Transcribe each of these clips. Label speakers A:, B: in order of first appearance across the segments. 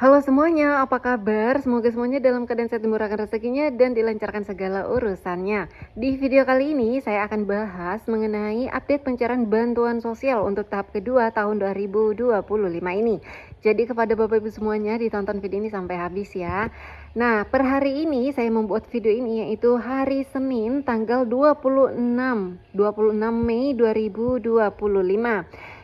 A: Halo semuanya, apa kabar? Semoga semuanya dalam keadaan sehat dimurahkan rezekinya dan dilancarkan segala urusannya. Di video kali ini saya akan bahas mengenai update pencairan bantuan sosial untuk tahap kedua tahun 2025 ini. Jadi kepada Bapak Ibu semuanya ditonton video ini sampai habis ya. Nah, per hari ini saya membuat video ini yaitu hari Senin tanggal 26 Mei 2025.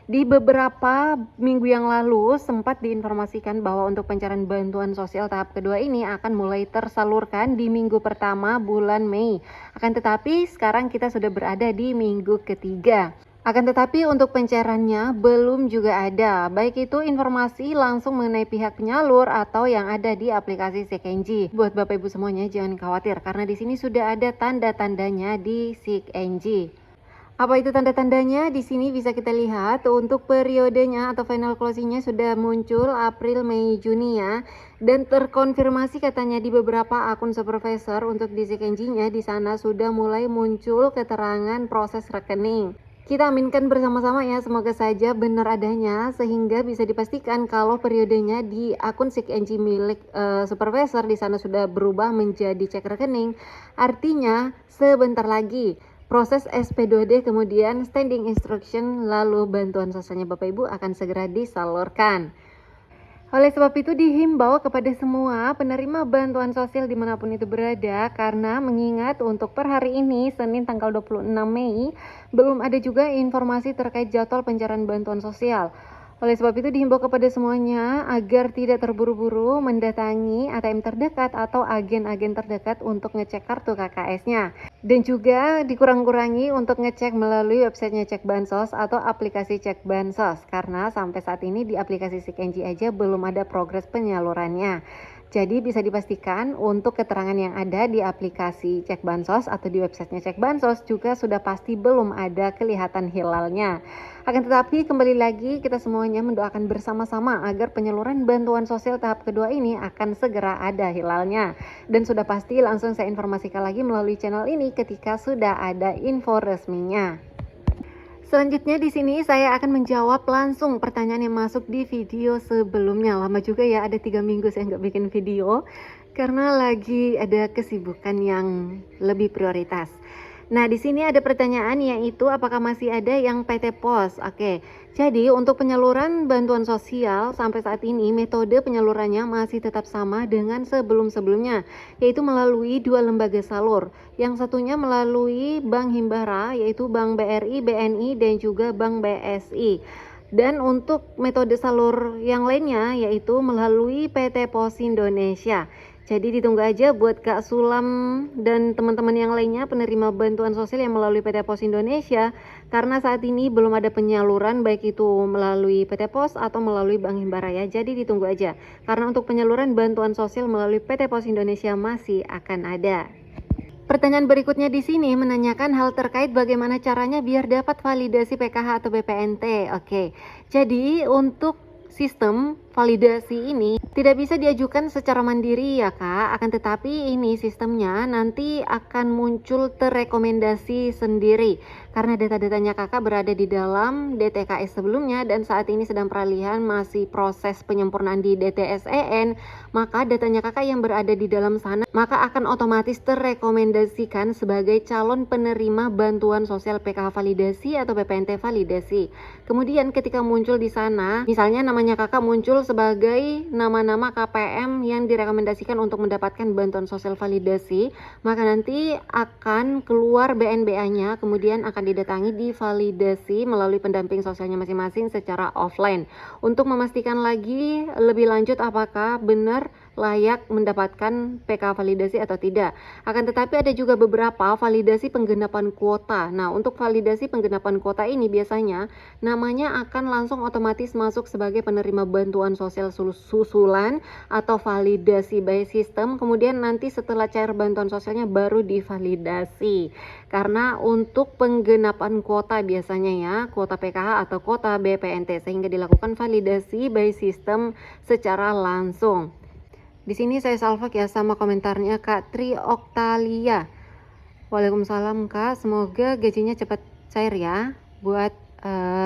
A: Di beberapa minggu yang lalu sempat diinformasikan bahwa untuk pencairan bantuan sosial tahap kedua ini akan mulai tersalurkan di minggu pertama bulan Mei. Akan tetapi sekarang kita sudah berada di minggu ketiga. Akan tetapi untuk pencairannya belum juga ada, baik itu informasi langsung mengenai pihak penyalur atau yang ada di aplikasi SeekNG. Buat Bapak Ibu semuanya jangan khawatir karena di sini sudah ada tanda-tandanya di SeekNG. Apa itu tanda-tandanya? Di sini bisa kita lihat untuk periodenya atau final closingnya sudah muncul April, Mei, Juni ya. Dan terkonfirmasi katanya di beberapa akun supervisor untuk di SeekNG-nya di sana sudah mulai muncul keterangan proses rekening. Kita aminkan bersama-sama ya, semoga saja benar adanya sehingga bisa dipastikan kalau periodenya di akun SeekNG milik supervisor di sana sudah berubah menjadi cek rekening. Artinya sebentar lagi proses SP2D kemudian standing instruction lalu bantuan sosialnya Bapak Ibu akan segera disalurkan. Oleh sebab itu dihimbau kepada semua penerima bantuan sosial dimanapun itu berada karena mengingat untuk per hari ini Senin tanggal 26 Mei belum ada juga informasi terkait jadwal pencairan bantuan sosial. Oleh sebab itu dihimbau kepada semuanya agar tidak terburu-buru mendatangi ATM terdekat atau agen-agen terdekat untuk ngecek kartu KKS-nya. Dan juga dikurang-kurangi untuk ngecek melalui websitenya Cek Bansos atau aplikasi Cek Bansos karena sampai saat ini di aplikasi SeekNG aja belum ada progres penyalurannya. Jadi bisa dipastikan untuk keterangan yang ada di aplikasi Cek Bansos atau di websitenya Cek Bansos juga sudah pasti belum ada kelihatan hilalnya. Akan tetapi kembali lagi kita semuanya mendoakan bersama-sama agar penyaluran bantuan sosial tahap kedua ini akan segera ada hilalnya. Dan sudah pasti langsung saya informasikan lagi melalui channel ini ketika sudah ada info resminya. Selanjutnya di sini saya akan menjawab langsung pertanyaan yang masuk di video sebelumnya. Lama juga ya, ada 3 minggu saya nggak bikin video karena lagi ada kesibukan yang lebih prioritas. Nah, di sini ada pertanyaan yaitu apakah masih ada yang PT Pos? Oke. Jadi, untuk penyaluran bantuan sosial sampai saat ini metode penyalurannya masih tetap sama dengan sebelum-sebelumnya, yaitu melalui dua lembaga salur. Yang satunya melalui Bank Himbara yaitu Bank BRI, BNI dan juga Bank BSI. Dan untuk metode salur yang lainnya yaitu melalui PT Pos Indonesia. Jadi ditunggu aja buat Kak Sulam dan teman-teman yang lainnya penerima bantuan sosial yang melalui PT Pos Indonesia karena saat ini belum ada penyaluran baik itu melalui PT Pos atau melalui Bank Himbara ya. Jadi ditunggu aja karena untuk penyaluran bantuan sosial melalui PT Pos Indonesia masih akan ada. Pertanyaan berikutnya di sini menanyakan hal terkait bagaimana caranya biar dapat validasi PKH atau BPNT. Oke. Jadi untuk sistem validasi ini tidak bisa diajukan secara mandiri ya Kak, akan tetapi ini sistemnya nanti akan muncul terrekomendasi sendiri karena data-datanya Kakak berada di dalam DTKS sebelumnya dan saat ini sedang peralihan masih proses penyempurnaan di DTSEN, maka datanya Kakak yang berada di dalam sana maka akan otomatis terrekomendasikan sebagai calon penerima bantuan sosial PKH validasi atau BPNT validasi. Kemudian ketika muncul di sana, misalnya namanya Kakak muncul sebagai nama-nama KPM yang direkomendasikan untuk mendapatkan bantuan sosial validasi, maka nanti akan keluar BNBA-nya, kemudian akan didatangi divalidasi melalui pendamping sosialnya masing-masing secara offline untuk memastikan lagi lebih lanjut apakah benar layak mendapatkan PK validasi atau tidak. Akan tetapi ada juga beberapa validasi penggenapan kuota. Nah, untuk validasi penggenapan kuota ini biasanya namanya akan langsung otomatis masuk sebagai penerima bantuan sosial susulan atau validasi by system. Kemudian nanti setelah cair bantuan sosialnya baru divalidasi. Karena untuk penggenapan kuota biasanya ya, kuota PKH atau kuota BPNT sehingga dilakukan validasi by system secara langsung. Di sini saya salvak ya sama komentarnya Kak Tri Oktalia. Waalaikumsalam Kak, semoga gajinya cepat cair ya buat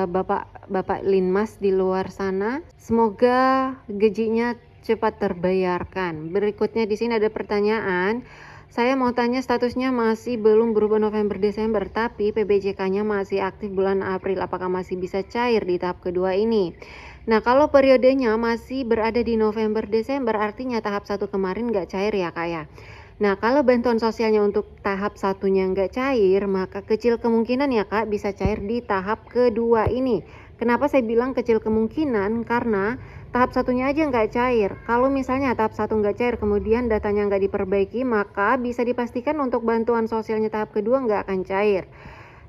A: Bapak Linmas di luar sana. Semoga gajinya cepat terbayarkan. Berikutnya di sini ada pertanyaan. Saya mau tanya, statusnya masih belum berubah November Desember, tapi PBJK-nya masih aktif bulan April. Apakah masih bisa cair di tahap kedua ini? Nah, kalau periodenya masih berada di November Desember, artinya tahap 1 kemarin nggak cair ya Kak ya. Nah, kalau bantuan sosialnya untuk tahap satunya nggak cair, maka kecil kemungkinan ya Kak bisa cair di tahap kedua ini. Kenapa saya bilang kecil kemungkinan? Karena tahap satunya aja nggak cair. Kalau misalnya tahap satu nggak cair, kemudian datanya nggak diperbaiki, maka bisa dipastikan untuk bantuan sosialnya tahap kedua nggak akan cair.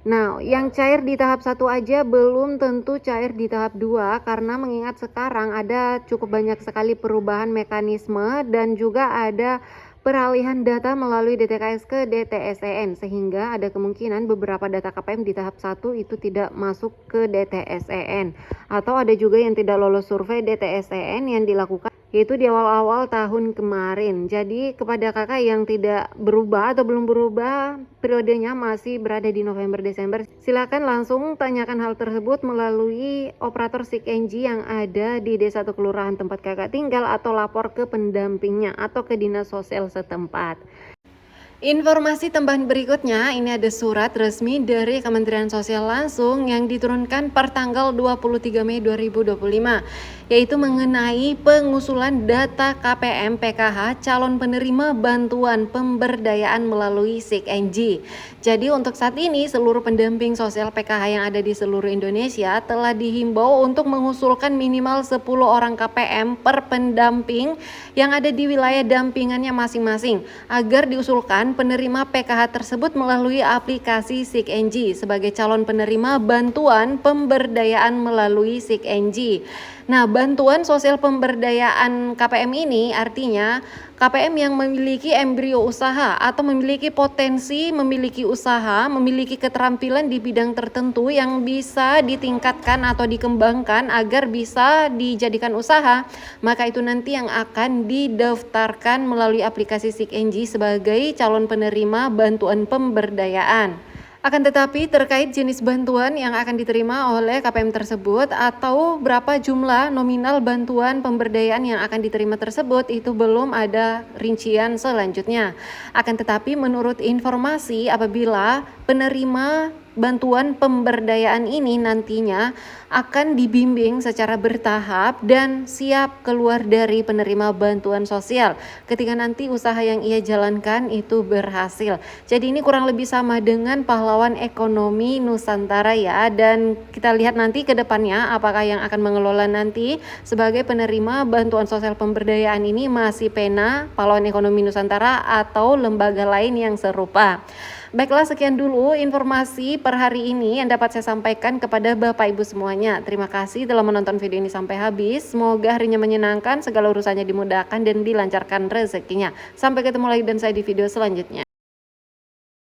A: Nah, yang cair di tahap 1 aja belum tentu cair di tahap 2 karena mengingat sekarang ada cukup banyak sekali perubahan mekanisme dan juga ada peralihan data melalui DTKS ke DTSEN sehingga ada kemungkinan beberapa data KPM di tahap 1 itu tidak masuk ke DTSEN atau ada juga yang tidak lolos survei DTSEN yang dilakukan yaitu di awal-awal tahun kemarin. Jadi kepada kakak yang tidak berubah atau belum berubah periodenya masih berada di November Desember, silakan langsung tanyakan hal tersebut melalui operator SIKNG yang ada di desa atau kelurahan tempat kakak tinggal atau lapor ke pendampingnya atau ke dinas sosial setempat. Informasi tambahan berikutnya, ini ada surat resmi dari Kementerian Sosial langsung yang diturunkan per tanggal 23 Mei 2025, yaitu mengenai pengusulan data KPM PKH calon penerima bantuan pemberdayaan melalui SIKNG. Jadi untuk saat ini seluruh pendamping sosial PKH yang ada di seluruh Indonesia telah dihimbau untuk mengusulkan minimal 10 orang KPM per pendamping yang ada di wilayah dampingannya masing-masing agar diusulkan penerima PKH tersebut melalui aplikasi SIKNG sebagai calon penerima bantuan pemberdayaan melalui SIKNG. Nah, bantuan sosial pemberdayaan KPM ini artinya KPM yang memiliki embrio usaha atau memiliki potensi memiliki usaha, memiliki keterampilan di bidang tertentu yang bisa ditingkatkan atau dikembangkan agar bisa dijadikan usaha, maka itu nanti yang akan didaftarkan melalui aplikasi SIKNG sebagai calon penerima bantuan pemberdayaan. Akan tetapi terkait jenis bantuan yang akan diterima oleh KPM tersebut atau berapa jumlah nominal bantuan pemberdayaan yang akan diterima tersebut itu belum ada rincian selanjutnya. Akan tetapi menurut informasi apabila penerima bantuan pemberdayaan ini nantinya akan dibimbing secara bertahap dan siap keluar dari penerima bantuan sosial ketika nanti usaha yang ia jalankan itu berhasil. Jadi ini kurang lebih sama dengan pahlawan ekonomi Nusantara ya, dan kita lihat nanti ke depannya apakah yang akan mengelola nanti sebagai penerima bantuan sosial pemberdayaan ini masih PENA, pahlawan ekonomi Nusantara atau lembaga lain yang serupa. Baiklah, sekian dulu informasi per hari ini yang dapat saya sampaikan kepada Bapak Ibu semuanya. Terima kasih telah menonton video ini sampai habis. Semoga harinya menyenangkan, segala urusannya dimudahkan dan dilancarkan rezekinya. Sampai ketemu lagi dan saya di video selanjutnya.